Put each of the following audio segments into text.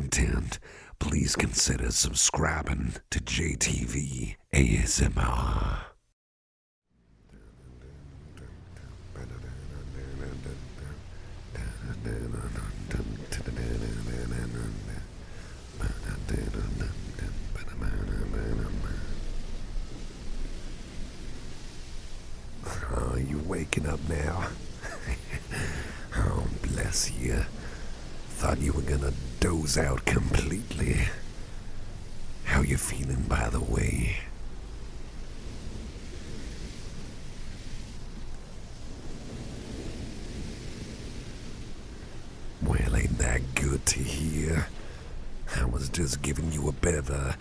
content, please consider subscribing to JTV ASMR. Oh, you waking up now? Oh, bless you. Thought you were gonna doze out completely. How you feeling, by the way? Well, ain't that good to hear? I was just giving you a bit of a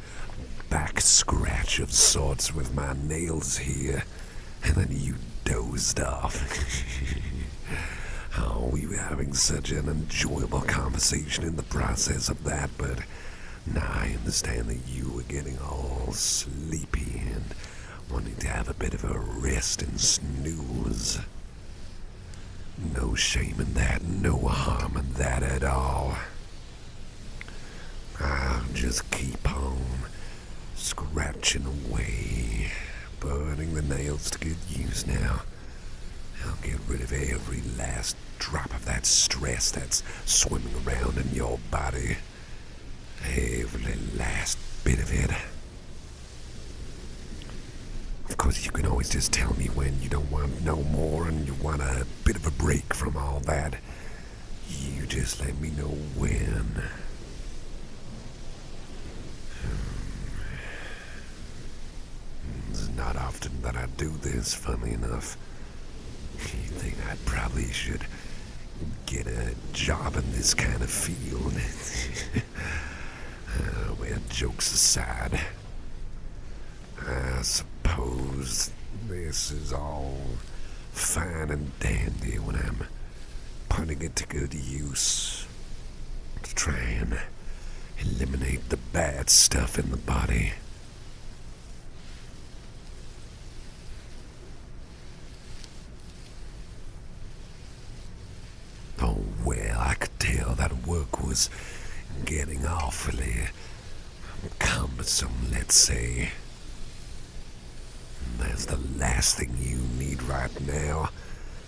back scratch of sorts with my nails here, and then you dozed off. Oh, we were having such an enjoyable conversation in the process of that, but now I understand that you were getting all sleepy and wanting to have a bit of a rest and snooze. No shame in that, no harm in that at all. I'll just keep on scratching away, burning the nails to good use now. I'll get rid of every last drop of that stress that's swimming around in your body. Every last bit of it. Of course, you can always just tell me when you don't want no more and you want a bit of a break from all that. You just let me know when. It's not often that I do this, funny enough. You think I probably should get a job in this kind of field? Well, jokes aside, I suppose this is all fine and dandy when I'm putting it to good use to try and eliminate the bad stuff in the body. Oh, well, I could tell that work was getting awfully cumbersome, let's say. And that's the last thing you need right now,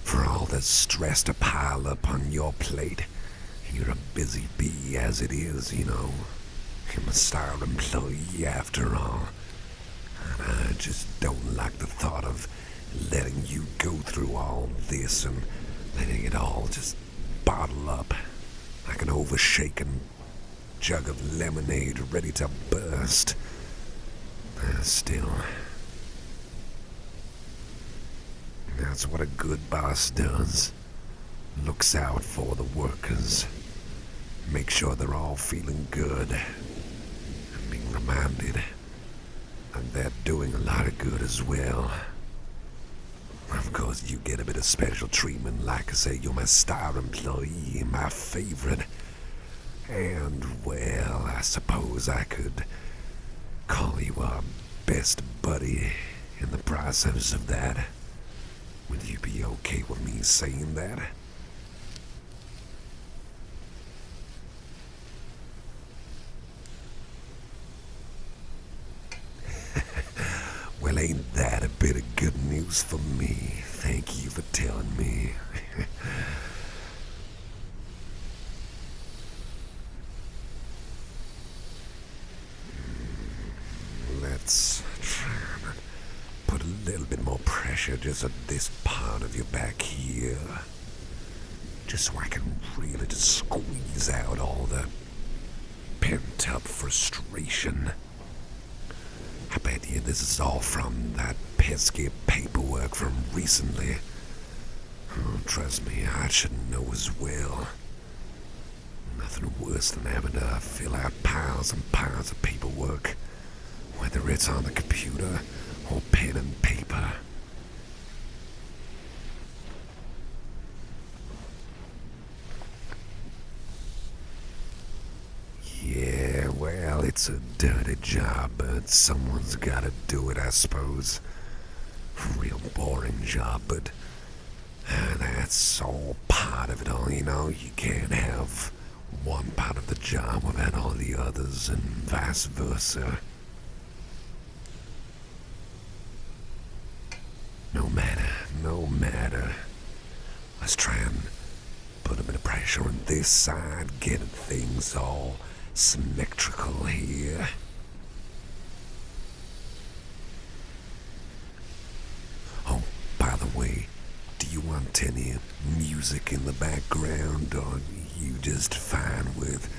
for all the stress to pile up on your plate. You're a busy bee as it is, you know. I'm a star employee after all. And I just don't like the thought of letting you go through all this and letting it all just bottle up like an overshaken jug of lemonade ready to burst. Still, that's what a good boss does. Looks out for the workers. Make sure they're all feeling good. And being reminded that they're doing a lot of good as well. Of course, you get a bit of special treatment. Like I say, you're my star employee, my favorite. And, well, I suppose I could call you our best buddy in the process of that. Would you be okay with me saying that? Well, ain't that a bit of good news for me? Thank you for telling me. Let's try and put a little bit more pressure just at this part of your back here. Just so I can really just squeeze out all the pent-up frustration. I bet you this is all from that pesky paperwork from recently. Oh, trust me, I should know as well. Nothing worse than having to fill out piles and piles of paperwork, whether it's on the computer or pen and paper. Yeah, well, it's a dirty job, but someone's gotta do it, I suppose. Real boring job, but that's all part of it all, you know. You can't have one part of the job without all the others, and vice versa. No matter. Let's try and put a bit of pressure on this side, getting things all symmetrical here. Oh, by the way, do you want any music in the background, or are you just fine with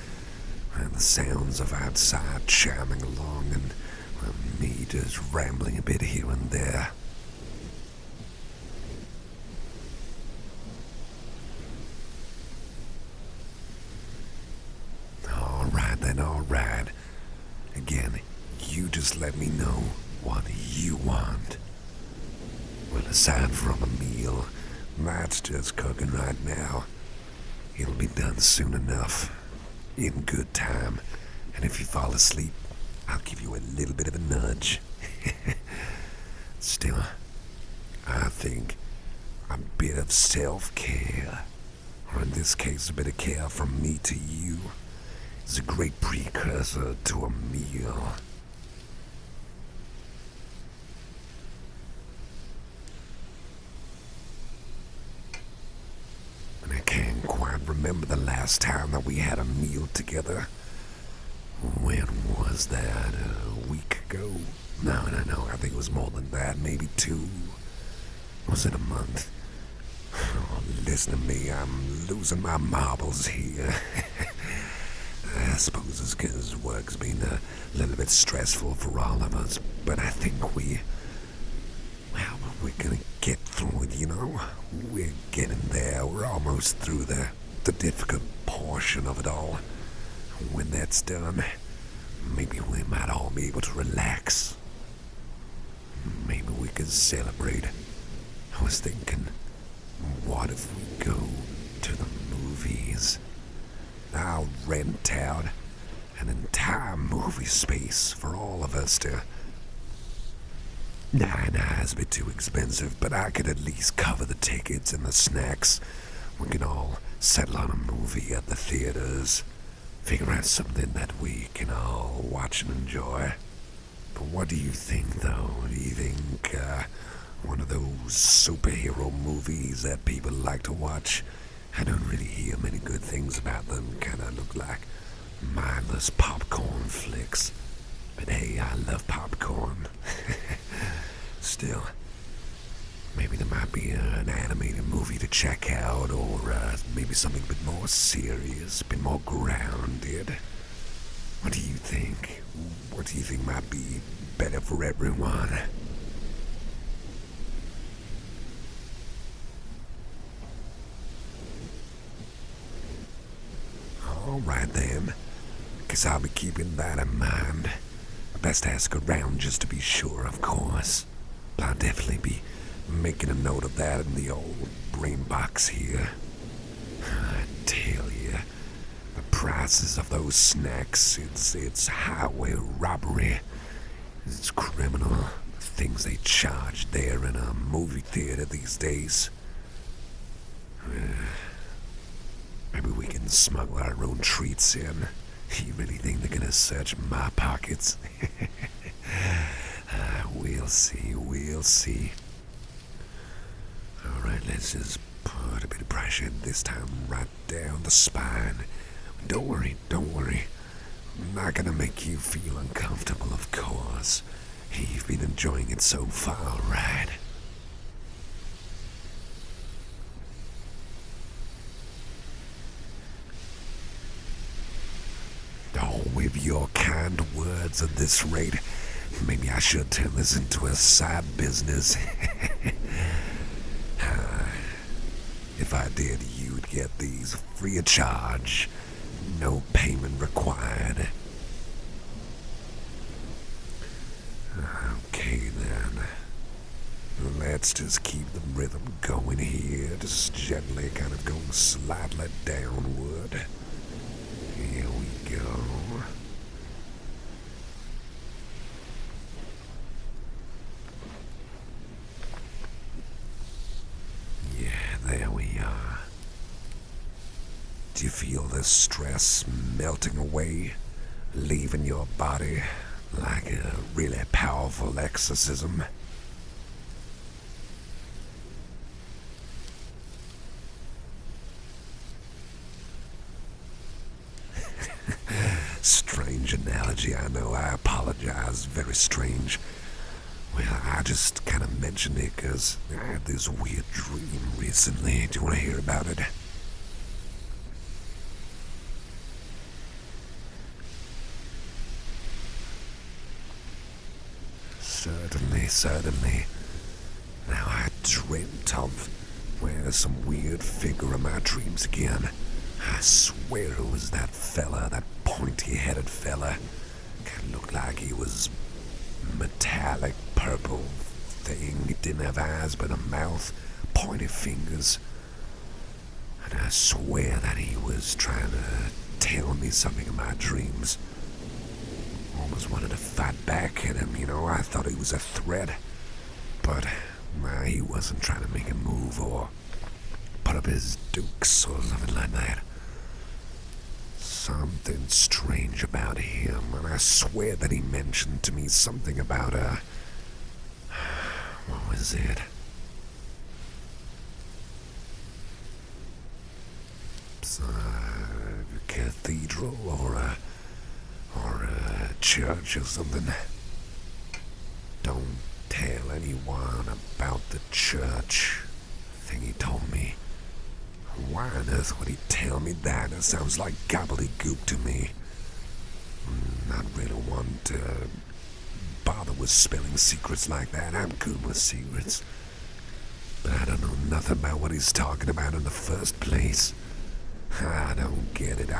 the sounds of outside chiming along and me just rambling a bit here and there? Alright. Again, you just let me know what you want. Well, aside from a meal, that's just cooking right now. It'll be done soon enough, in good time, and if you fall asleep, I'll give you a little bit of a nudge. Still, I think a bit of self-care, or in this case, a bit of care from me to you, is a great precursor to a meal. And I can't quite remember the last time that we had a meal together. When was that? A week ago? No, I think it was more than that, maybe 2. Was it a month? Oh, listen to me, I'm losing my marbles here. I suppose it's because work's been a little bit stressful for all of us, but I think we're gonna get through it, you know? We're getting there, we're almost through the difficult portion of it all. When that's done, maybe we might all be able to relax. Maybe we could celebrate. I was thinking, what if we go to the movies? I'll rent out an entire movie space for all of us to... Nah, it's a bit too expensive, but I could at least cover the tickets and the snacks. We can all settle on a movie at the theaters, figure out something that we can all watch and enjoy. But what do you think, though? Do you think one of those superhero movies that people like to watch? I don't really hear many good things about them. Kinda look like mindless popcorn flicks. But hey, I love popcorn. Still, maybe there might be an animated movie to check out, or maybe something a bit more serious, a bit more grounded. What do you think? What do you think might be better for everyone? Alright then, guess I'll be keeping that in mind. Best ask around just to be sure, of course. But I'll definitely be making a note of that in the old brain box here. I tell you, the prices of those snacks, it's highway robbery. It's criminal, the things they charge there in a movie theater these days. Maybe we can smuggle our own treats in. You really think they're gonna search my pockets? We'll see. Alright, let's just put a bit of pressure this time right down the spine. Don't worry. I'm not gonna make you feel uncomfortable, of course. You've been enjoying it so far, right? Oh, with your kind words at this rate, maybe I should turn this into a side business. If I did, you'd get these free of charge. No payment required. Okay then. Let's just keep the rhythm going here. Just gently kind of going slightly downward. Here we go. Yeah, there we are. Do you feel the stress melting away, leaving your body like a really powerful exorcism? Strange analogy, I know. I apologize. Very strange. Well, I just kind of mentioned it because I had this weird dream recently. Do you want to hear about it? Certainly. Now I dreamt of, well, some weird figure in my dreams again. I swear it was that fella, that pointy-headed fella. Kind of looked like he was metallic purple thing. He didn't have eyes but a mouth, pointy fingers. And I swear that he was trying to tell me something in my dreams. Almost wanted to fight back at him, I thought he was a threat. But he wasn't trying to make a move or put up his dukes or something like that. Something strange about him, and I swear that he mentioned to me something about what was it? A cathedral or a church or something. Don't tell anyone about the church thing he told me. Why on earth would he tell me that? It sounds like gobbledygook to me. Not really one to bother with spilling secrets like that. I'm good with secrets. But I don't know nothing about what he's talking about in the first place. I don't get it.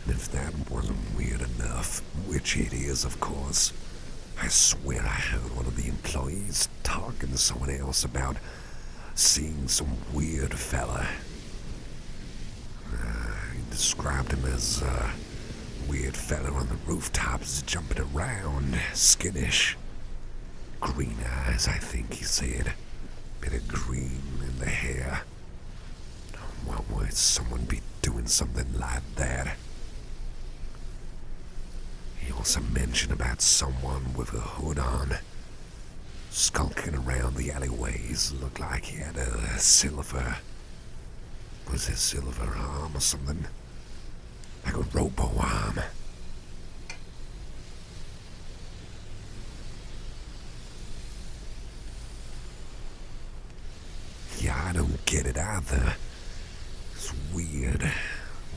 And if that wasn't weird enough, which it is, of course, I swear I heard one of the employees talking to someone else about seeing some weird fella. He described him as a weird fella on the rooftops jumping around, skittish. Green eyes, I think he said. Bit of green in the hair. Why would someone be doing something like that? He also mentioned about someone with a hood on, skulking around the alleyways. Looked like he had a silver arm or something? Like a robo arm. Yeah, I don't get it either. It's weird.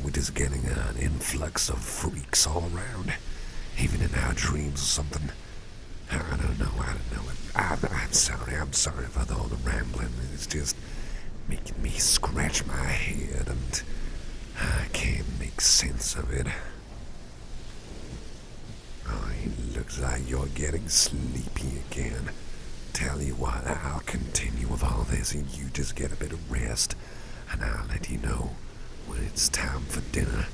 We're just getting an influx of freaks all around. Even in our dreams or something. I don't know. I'm sorry for all the rambling. It's just making me scratch my head and I can't make sense of it. Oh, it looks like you're getting sleepy again. Tell you what, I'll continue with all this and you just get a bit of rest and I'll let you know when it's time for dinner.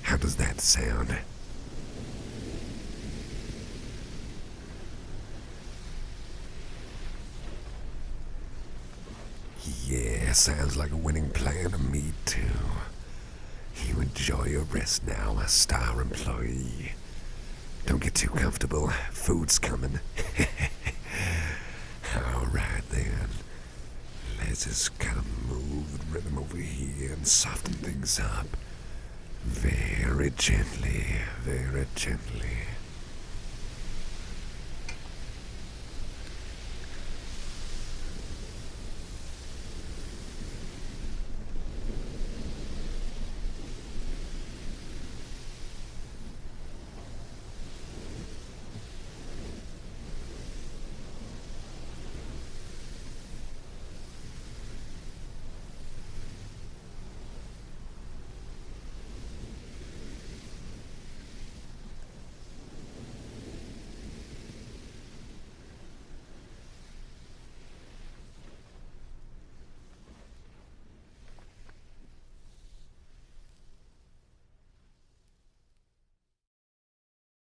How does that sound? Yeah, sounds like a winning plan to me, too. You enjoy your rest now, a star employee. Don't get too comfortable. Food's coming. Alright then. Let's just kind of move the rhythm over here and soften things up. Very gently, very gently.